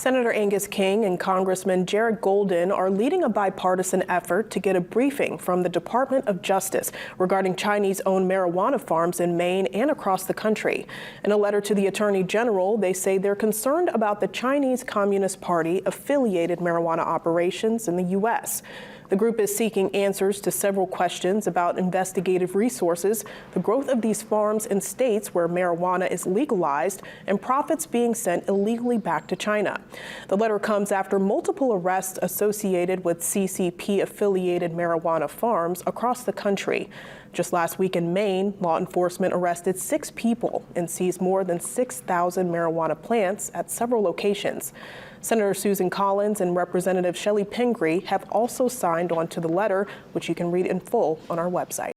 Senator Angus King and Congressman Jared Golden are leading a bipartisan effort to get a briefing from the Department of Justice regarding Chinese-owned marijuana farms in Maine and across the country. In a letter to the Attorney General, they say they're concerned about the Chinese Communist Party-affiliated marijuana operations in the U.S. The group is seeking answers to several questions about investigative resources, the growth of these farms in states where marijuana is legalized, and profits being sent illegally back to China. The letter comes after multiple arrests associated with CCP-affiliated marijuana farms across the country. Just last week in Maine, law enforcement arrested 6 people and seized more than 6,000 marijuana plants at several locations. Senator Susan Collins and Representative Shelley Pingree have also signed on to the letter, which you can read in full on our website.